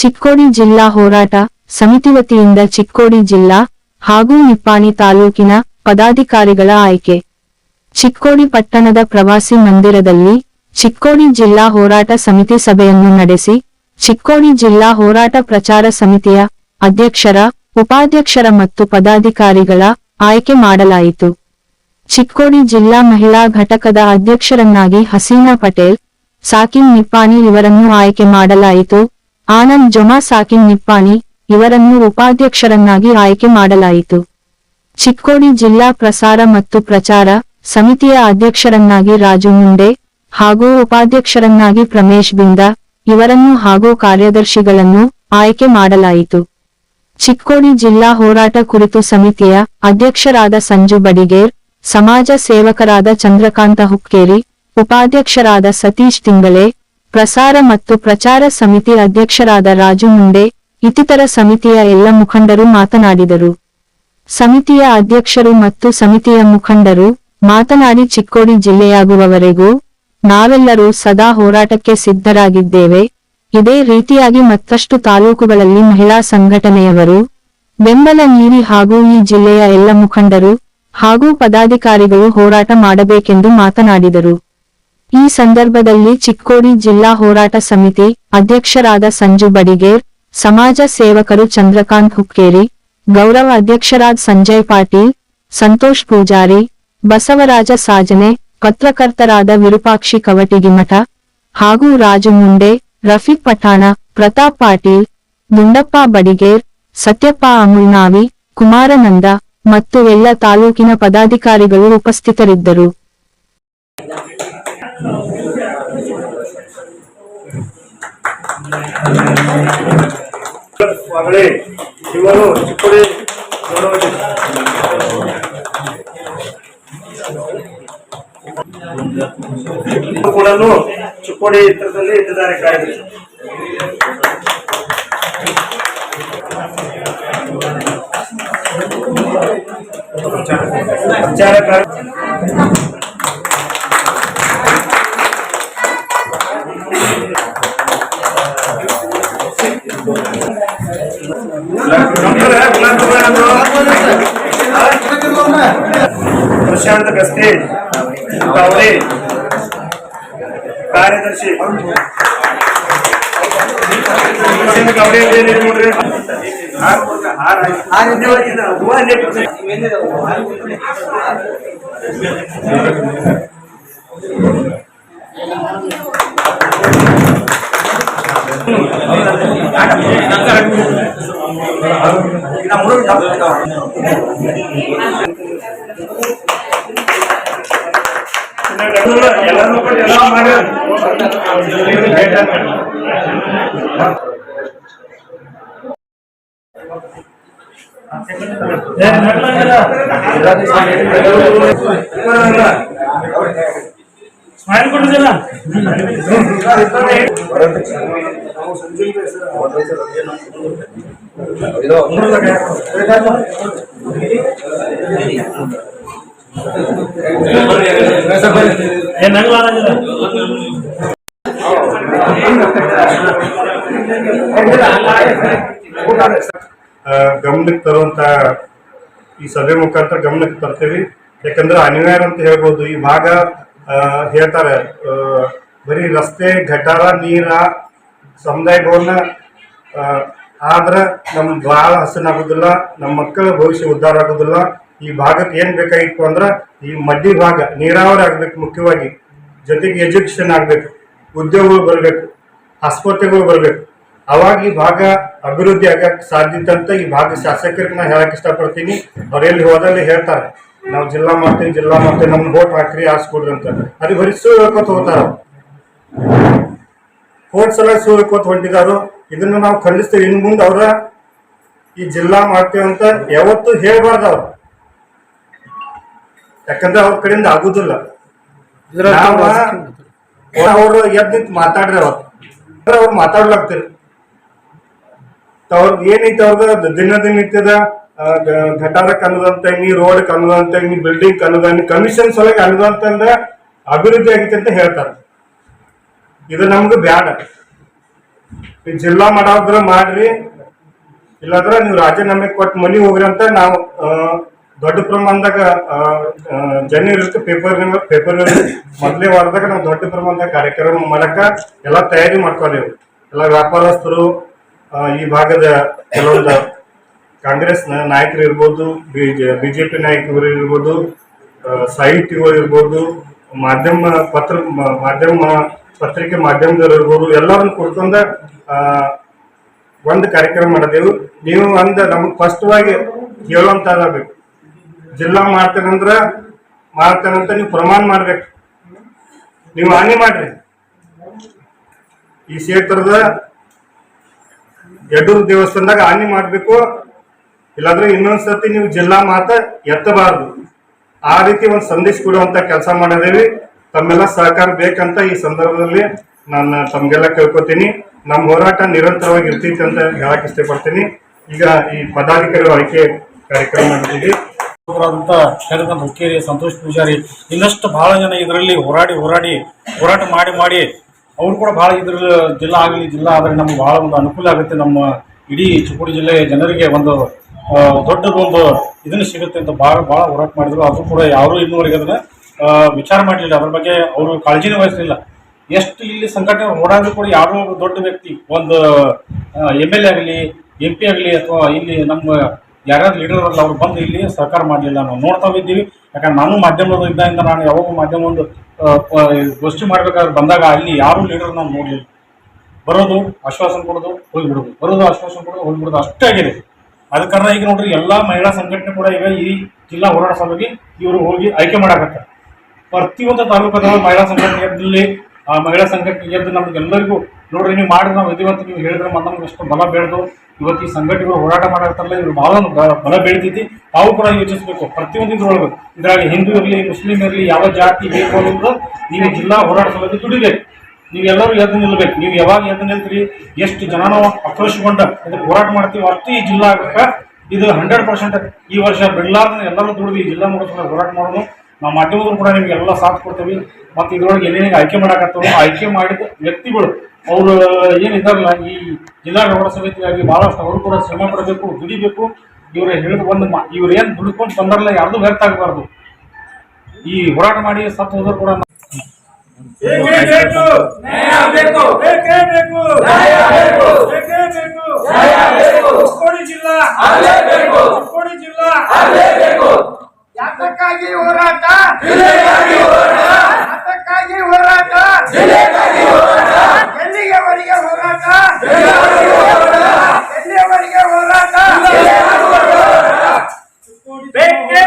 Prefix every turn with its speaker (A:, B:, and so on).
A: ಚಿಕ್ಕೋಡಿ ಜಿಲ್ಲಾ ಹೋರಾಟ ಸಮಿತಿ ವತಿಯಿಂದ ಚಿಕ್ಕೋಡಿ ಜಿಲ್ಲಾ ಹಾಗೂ ನಿಪ್ಪಾಣಿ ತಾಲೂಕಿನ ಪದಾಧಿಕಾರಿಗಳ ಆಯ್ಕೆ. ಚಿಕ್ಕೋಡಿ ಪಟ್ಟಣದ ಪ್ರವಾಸಿ ಮಂದಿರದಲ್ಲಿ ಚಿಕ್ಕೋಡಿ ಜಿಲ್ಲಾ ಹೋರಾಟ ಸಮಿತಿ ಸಭೆಯನ್ನು ನಡೆಸಿ ಚಿಕ್ಕೋಡಿ ಜಿಲ್ಲಾ ಹೋರಾಟ ಪ್ರಚಾರ ಸಮಿತಿಯ ಅಧ್ಯಕ್ಷರ, ಉಪಾಧ್ಯಕ್ಷರ ಮತ್ತು ಪದಾಧಿಕಾರಿಗಳ ಆಯ್ಕೆ ಮಾಡಲಾಯಿತು. ಚಿಕ್ಕೋಡಿ ಜಿಲ್ಲಾ ಮಹಿಳಾ ಘಟಕದ ಅಧ್ಯಕ್ಷರನ್ನಾಗಿ ಹಸೀನಾ ಪಟೇಲ್, ಸಾಕಿನ್ ನಿಪ್ಪಾಣಿ ಇವರನ್ನು ಆಯ್ಕೆ ಮಾಡಲಾಯಿತು. ಆನಂದ್ ಜೊಮಾ ಸಾಕಿನ್ ನಿಪ್ಪಾಣಿ ಇವರನ್ನು ಉಪಾಧ್ಯಕ್ಷರನ್ನಾಗಿ ಆಯ್ಕೆ ಮಾಡಲಾಯಿತು. ಚಿಕ್ಕೋಡಿ ಜಿಲ್ಲಾ ಪ್ರಸಾರ ಮತ್ತು ಪ್ರಚಾರ ಸಮಿತಿಯ ಅಧ್ಯಕ್ಷರನ್ನಾಗಿ ರಾಜು ಮುಂಡೆ ಹಾಗೂ ಉಪಾಧ್ಯಕ್ಷರನ್ನಾಗಿ ಪ್ರಮೇಶ್ ಬಿಂದ ಇವರನ್ನು ಹಾಗೂ ಕಾರ್ಯದರ್ಶಿಗಳನ್ನು ಆಯ್ಕೆ ಮಾಡಲಾಯಿತು. ಚಿಕ್ಕೋಡಿ ಜಿಲ್ಲಾ ಹೋರಾಟ ಕುರಿತು ಸಮಿತಿಯ ಅಧ್ಯಕ್ಷರಾದ ಸಂಜು ಬಡಿಗೇರ್, ಸಮಾಜ ಸೇವಕರಾದ ಚಂದ್ರಕಾಂತ ಹುಕ್ಕೇರಿ, ಉಪಾಧ್ಯಕ್ಷರಾದ ಸತೀಶ್ ತಿಂಗಳೆ, ಪ್ರಸಾರ ಮತ್ತು ಪ್ರಚಾರ ಸಮಿತಿ ಅಧ್ಯಕ್ಷರಾದ ರಾಜು ಮುಂಡೆ ಇತರ ಸಮಿತಿಯ ಎಲ್ಲ ಮುಖಂಡರು ಮಾತನಾಡಿದರು. ಸಮಿತಿಯ ಅಧ್ಯಕ್ಷರು ಮತ್ತು ಸಮಿತಿಯ ಮುಖಂಡರು ಮಾತನಾಡಿ ಚಿಕ್ಕೋಡಿ ಜಿಲ್ಲೆಯಾಗುವವರೆಗೂ ನಾವೆಲ್ಲರೂ ಸದಾ ಹೋರಾಟಕ್ಕೆ ಸಿದ್ಧರಾಗಿದ್ದೇವೆ. ಇದೇ ರೀತಿಯಾಗಿ ಮತ್ತಷ್ಟು ತಾಲೂಕುಗಳಲ್ಲಿ ಮಹಿಳಾ ಸಂಘಟನೆಯವರು ಬೆಂಬಲ ನೀಡಿ ಹಾಗೂ ಈ ಜಿಲ್ಲೆಯ ಎಲ್ಲ ಮುಖಂಡರು ಹಾಗೂ ಪದಾಧಿಕಾರಿಗಳು ಹೋರಾಟ ಮಾಡಬೇಕೆಂದು ಮಾತನಾಡಿದರು. ಈ ಸಂದರ್ಭದಲ್ಲಿ ಚಿಕ್ಕೋಡಿ ಜಿಲ್ಲಾ ಹೋರಾಟ ಸಮಿತಿ ಅಧ್ಯಕ್ಷರಾದ ಸಂಜು ಬಡಿಗೇರ್, ಸಮಾಜ ಸೇವಕರು ಚಂದ್ರಕಾಂತ್ ಹುಕ್ಕೇರಿ, ಗೌರವ ಅಧ್ಯಕ್ಷರಾದ ಸಂಜಯ್ ಪಾಟೀಲ್, ಸಂತೋಷ್ ಪೂಜಾರಿ, ಬಸವರಾಜ ಸಾಜನೆ, ಪತ್ರಕರ್ತರಾದ ವಿರೂಪಾಕ್ಷಿ ಕವಟಿಗಿಮಠ ಹಾಗೂ ರಾಜು ಮುಂಡೆ, ರಫೀಕ್ ಪಠಾಣ, ಪ್ರತಾಪ್ ಪಾಟೀಲ್, ಗುಂಡಪ್ಪ ಬಡಿಗೇರ್, ಸತ್ಯಪ್ಪ ಅಮುಲ್ನಾವಿ, ಕುಮಾರನಂದ ಮತ್ತು ಎಲ್ಲ ತಾಲೂಕಿನ ಪದಾಧಿಕಾರಿಗಳು ಉಪಸ್ಥಿತರಿದ್ದರು.
B: ಕೂಡ ಚಿಕ್ಕೋಡಿ ಚಿತ್ರದಲ್ಲಿ ಇಟ್ಟಿದ್ದಾರೆ ಕಾರ್ಯದರ್ಶಿ. ಪ್ರಶಾಂತ್ ಗಸ್ತಿ ತಾವರೆ ಕಾರ್ಯದರ್ಶಿ ಸ್ಮೈಲ್ ಕೊಟ್ಟಿದ್ದಲ್ಲ ಗಮನಕ್ಕೆ ತರುವಂತ ಈ ಸಭೆ ಮುಖಾಂತರ ಗಮನಕ್ಕೆ ತರ್ತೇವೆ. ಯಾಕಂದ್ರೆ ಅನಿವಾರ್ಯ ಅಂತ ಹೇಳ್ಬೋದು. ಈ ಭಾಗ ಹೇಳ್ತಾರೆ ಬರೀ ರಸ್ತೆ, ಗಟಾರ, ನೀರ, ಸಮುದಾಯ ಭವನ ಆದ್ರೆ ನಮ್ ಭಾಳ ಹಸನಾಗೋದಿಲ್ಲ, ನಮ್ಮ ಮಕ್ಕಳ ಭವಿಷ್ಯ ಉದ್ಧಾರ ಆಗೋದಿಲ್ಲ. ಈ ಭಾಗಕ್ಕೆ ಏನ್ ಬೇಕಾಗಿತ್ತು ಅಂದ್ರೆ ಈ ಮಡ್ಡಿ ಭಾಗ ನೀರಾವರಿ ಆಗ್ಬೇಕು, ಮುಖ್ಯವಾಗಿ ಜೊತೆಗೆ ಎಜುಕೇಶನ್ ಆಗ್ಬೇಕು, ಉದ್ಯೋಗಗಳು ಬರ್ಬೇಕು, ಆಸ್ಪತ್ರೆಗಳು ಬರ್ಬೇಕು. ಅವಾಗ ಈ ಭಾಗ ಅಭಿವೃದ್ಧಿ ಆಗಕ್ಕೆ ಸಾಧ್ಯತೆ ಅಂತ ಈ ಭಾಗ ಶಾಸಕರಿಗೆ ನಾ ಹೇಳಕ್ ಇಷ್ಟಪಡ್ತೀನಿ. ಅವ್ರು ಎಲ್ಲಿ ಹೋದಲ್ಲಿ ಹೇಳ್ತಾರೆ ನಾವು ಜಿಲ್ಲಾ ಮಾಡ್ತೇವೆ ನಮ್ಗೆ ವೋಟ್ ಹಾಕ್ರಿ, ಆರಿಸ್ಕೊಡ್ರಿ ಅಂತ. ಅದು ಬರೀ ಸುಳ್ಳು ಹೇಳ್ಕೊತ ಹೋಗ್ತಾರ. ಹೋದ್ ಸಲ ಸುಳ್ಳು ಹೇಳ್ಕೊತ ಹೊಂಟಿದಾರು. ಇದನ್ನ ನಾವು ಖಂಡಿಸ್ತೇವೆ. ಇನ್ ಮುಂದೆ ಅವ್ರ ಈ ಜಿಲ್ಲಾ ಮಾಡ್ತೇವೆ ಅಂತ ಯಾವತ್ತೂ ಹೇಳ್ಬಾರ್ದು ಅವ್ರು. ಯಾಕಂದ್ರೆ ಅವ್ರ ಕಡೆಯಿಂದ ಆಗುದಿಲ್ಲ. ಅವ್ರು ಎದ್ದು ಮಾತಾಡ್ರಿ, ಅವ್ರು ಮಾತಾಡ್ಲಾಗ್ತಿರಿ. ಅವ್ರದ್ದು ಏನೈತೆ ಅವ್ರದ ದಿನನಿತ್ಯದ ಘಟಾರಕ್ಕೆ ಅನ್ನೋದಂತ, ರೋಡ್ ಅನ್ನೋದಂತ, ಬಿಲ್ಡಿಂಗ್ ಅನ್ನೋದ, ಕಮಿಷನ್ ಸಲುವಾಗಿ ಅನ್ನೋದಂತಂದ ಅಭಿವೃದ್ಧಿ ಆಗೈತೆ ಅಂತ ಹೇಳ್ತಾರೆ. ಇದು ನಮ್ಗೆ ಬ್ಯಾಡ. ನೀವು ಜಿಲ್ಲಾ ಮಾಡೋದ್ರ ಮಾಡ್ರಿ, ಇಲ್ಲಾಂದ್ರೆ ನೀವು ರಾಜೀನಾಮೆ ಕೊಟ್ಟು ಮನಿ ಹೋಗ್ರಿ ಅಂತ ನಾವು ದೊಡ್ಡ ಪ್ರಮಾಣದಾಗ ಜನವರಿ ಫೆಬ್ರವರಿ ಮೊದಲೇ ವಾರದಾಗ ನಾವು ದೊಡ್ಡ ಪ್ರಮಾಣದಾಗ ಕಾರ್ಯಕ್ರಮ ಮಾಡಕ ಎಲ್ಲ ತಯಾರಿ ಮಾಡ್ಕೊಳ್ಳೇವು. ಎಲ್ಲ ವ್ಯಾಪಾರಸ್ಥರು, ಈ ಭಾಗದ ಕೆಲವೊಂದು ಕಾಂಗ್ರೆಸ್ ನಾಯಕರು ಇರ್ಬೋದು, ಬಿಜೆಪಿ ನಾಯಕರು ಇರ್ಬೋದು, ಸಾಹಿತಿಗಳು ಇರ್ಬೋದು, ಪತ್ರಿಕೆ ಮಾಧ್ಯಮದವ್ರು ಇರ್ಬೋದು, ಎಲ್ಲರನ್ನು ಕುಡ್ಕೊಂಡ ಒಂದು ಕಾರ್ಯಕ್ರಮ ಮಾಡಿದೆವು. ನೀವು ನಮ್ಗೆ ಸ್ಪಷ್ಟವಾಗಿ ಹೇಳುವಂತಾಗಬೇಕು, ಜಿಲ್ಲಾ ಮಾಡ್ತೇನಂತ ನೀವು ಪ್ರಮಾಣ ಮಾಡ್ಬೇಕು. ನೀವು ಹಾನಿ ಮಾಡ್ರಿ, ಈ ಕ್ಷೇತ್ರದ ಯಡೂರು ದೇವಸ್ಥಾನದಾಗ ಹಾನಿ ಮಾಡ್ಬೇಕು, ಇಲ್ಲಾಂದ್ರೆ ಇನ್ನೊಂದ್ಸತಿ ನೀವು ಜಿಲ್ಲಾ ಮಾತ ಎತ್ತಬಾರದು. ಆ ರೀತಿ ಒಂದು ಸಂದೇಶ ಕೊಡುವಂತ ಕೆಲಸ ಮಾಡಿದೇವಿ. ತಮ್ಮೆಲ್ಲ ಸಹಕಾರ ಬೇಕಂತ ಈ ಸಂದರ್ಭದಲ್ಲಿ ನಾನು ತಮ್ಗೆಲ್ಲ ಕೇಳ್ಕೊತೀನಿ. ನಮ್ಮ ಹೋರಾಟ ನಿರಂತರವಾಗಿ ಇರ್ತೈತಿ ಅಂತ ಹೇಳಕ್ ಇಷ್ಟಪಡ್ತೀನಿ. ಈಗ ಈ ಪದಾಧಿಕಾರಿಗಳ ಆಯ್ಕೆ ಕಾರ್ಯಕ್ರಮ ನಡೆದಿದೆ.
C: ಹುಕ್ಕೇರಿ ಸಂತೋಷ್ ಪೂಜಾರಿ ಇನ್ನಷ್ಟು ಬಹಳ ಜನ ಇದರಲ್ಲಿ ಹೋರಾಟ ಮಾಡಿ ಅವ್ರು ಕೂಡ ಬಹಳ ಇದ್ರ ಜಿಲ್ಲಾ ಆದರೆ ನಮ್ಗೆ ಬಹಳ ಒಂದು ಅನುಕೂಲ ಆಗುತ್ತೆ. ನಮ್ಮ ಇಡೀ ಚಿಕ್ಕೋಡಿ ಜಿಲ್ಲೆಯ ಜನರಿಗೆ ಒಂದು ದೊಡ್ಡದೊಂದು ಇದನ್ನು ಸಿಗುತ್ತೆ ಅಂತ ಬಹಳ ಹೋರಾಟ ಮಾಡಿದ್ರು. ಅದು ಕೂಡ ಯಾರು ಇನ್ನೂವರೆಗೆ ಅದನ್ನ ವಿಚಾರ ಮಾಡಲಿಲ್ಲ, ಅದ್ರ ಬಗ್ಗೆ ಅವರು ಕಾಳಜಿನೇ ವಹಿಸಲಿಲ್ಲ. ಎಷ್ಟು ಇಲ್ಲಿ ಸಂಘಟನೆ ಓಡಾದ್ರು ಕೂಡ ಯಾರೋ ದೊಡ್ಡ ವ್ಯಕ್ತಿ, ಒಂದು MLA ಆಗಲಿ, MP ಆಗಲಿ, ಅಥವಾ ಇಲ್ಲಿ ನಮ್ಮ ಯಾರ್ಯಾರು ಲೀಡರ್ ಅಲ್ಲ, ಅವ್ರು ಬಂದು ಇಲ್ಲಿ ಸಹಕಾರ ಮಾಡಲಿಲ್ಲ. ನಾವು ನೋಡ್ತಾ ಇದ್ದೀವಿ. ಯಾಕಂದ್ರೆ ನಾನು ಮಾಧ್ಯಮದ ಇದ್ದಿಂದ ನಾನು ಯಾವಾಗ ಮಾಧ್ಯಮ ಒಂದು ಗೋಷ್ಠಿ ಮಾಡ್ಬೇಕಾದ್ರೆ ಬಂದಾಗ ಅಲ್ಲಿ ಯಾರು ಲೀಡರ್ ನಾನು ನೋಡಲಿಲ್ಲ. ಬರೋದು ಆಶ್ವಾಸನೆ ಕೊಡೋದು ಹೋಗ್ಬಿಡೋದು ಅಷ್ಟೇ ಆಗಿದೆ. ಅದ ಕಾರಣ ಈಗ ನೋಡ್ರಿ ಎಲ್ಲ ಮಹಿಳಾ ಸಂಘಟನೆ ಕೂಡ ಈಗ ಈ ಜಿಲ್ಲಾ ಹೋರಾಟ ಸಭೆಗೆ ಇವರು ಹೋಗಿ ಆಯ್ಕೆ ಮಾಡಾಕತ್ತಾರೆ. ಪ್ರತಿಯೊಂದು ತಾಲೂಕದ ಮಹಿಳಾ ಸಂಘಟನೆ ಆ ಮಹಿಳಾ ಸಂಘಟನೆ ಗೆದ್ದು ನಮ್ಗೆಲ್ಲರಿಗೂ ನೋಡ್ರಿ, ನೀವು ಮಾಡಿದ್ರೆ ನಾವು ವಿಧಿವಂತ ನೀವು ಹೇಳಿದ್ರೆ ನಮ್ಗೆ ಎಷ್ಟು ಬಲ ಬೆಳೆದು ಇವತ್ತು ಈ ಸಂಘಟನೆಗಳು ಹೋರಾಟ ಮಾಡಾಕತ್ತಾರಲ್ಲ, ಇವ್ರು ಬಹಳ ಬಲ ಬೆಳೆದೈತಿ. ತಾವು ಕೂಡ ಯೋಚಿಸಬೇಕು. ಪ್ರತಿಯೊಂದು ಇದ್ರಾಗ ಹಿಂದೂ ಇರಲಿ, ಮುಸ್ಲಿಂ ಇರಲಿ, ಯಾವ ಜಾತಿ ಬೇಕು ಅನ್ನೋದು ನೀವು ಜಿಲ್ಲಾ ಹೋರಾಟ ಸಭೆಗೆ ದುಡಿಬೇಕು. ನೀವೆಲ್ಲರೂ ಎದ್ದು ನಿಲ್ಬೇಕು. ನೀವು ಯಾವಾಗ ಎದ್ದು ನಿಲ್ತೀರಿ, ಎಷ್ಟು ಜನ ನಾವು ಆಕ್ರೋಶಗೊಂಡ ಇದಕ್ಕೆ ಹೋರಾಟ ಮಾಡ್ತೀವಿ, ಅಷ್ಟು ಈ ಜಿಲ್ಲಾ ಆಗಕ್ಕೆ ಇದು 100% ಈ ವರ್ಷ ಬಿಡ್ಲಾರ್ದ ಎಲ್ಲರೂ ದುಡಿದು ಈ ಜಿಲ್ಲಾ ಮುಗಿಸ್ಕೊಂಡು ಹೋರಾಟ ಮಾಡೋದು. ನಾವು ಮಾಧ್ಯಮದವರು ಕೂಡ ನಿಮ್ಗೆ ಎಲ್ಲ ಸಾಥ್ ಕೊಡ್ತೀವಿ. ಮತ್ತು ಇದ್ರೊಳಗೆ ಏನೇನು ಆಯ್ಕೆ ಮಾಡಾಕತ್ತವರು, ಆಯ್ಕೆ ಮಾಡಿದ ವ್ಯಕ್ತಿಗಳು ಅವರು ಏನಿದಾರಲ್ಲ ಈ ಜಿಲ್ಲಾ ಹೋರಾಟ ಸಮಿತಿಯಾಗಿ ಭಾಳಷ್ಟು ಅವರು ಕೂಡ ಶ್ರಮ ಪಡಬೇಕು, ದುಡಿಬೇಕು. ಇವ್ರು ಹೇಳಿದ ಇವ್ರು ಏನು ದುಡ್ಕೊಂಡು ಬಂದಾರಲ್ಲ ಯಾರ್ದು ವ್ಯರ್ಥ ಆಗಬಾರ್ದು. ಈ ಹೋರಾಟ ಮಾಡಿ ಸತ್ತು ಹೋದ್ರು ಕೂಡ
D: ಯಾತಕ್ಕಾಗಿ ಹೋರಾಟ, ಯಾತಕ್ಕಾಗಿ ಹೋರಾಟ, ಎಲ್ಲಿಯವರೆಗೆ ಹೋರಾಟ, ಎಲ್ಲಿಯವರೆಗೆ ಹೋರಾಟ, ಬೇಕೇ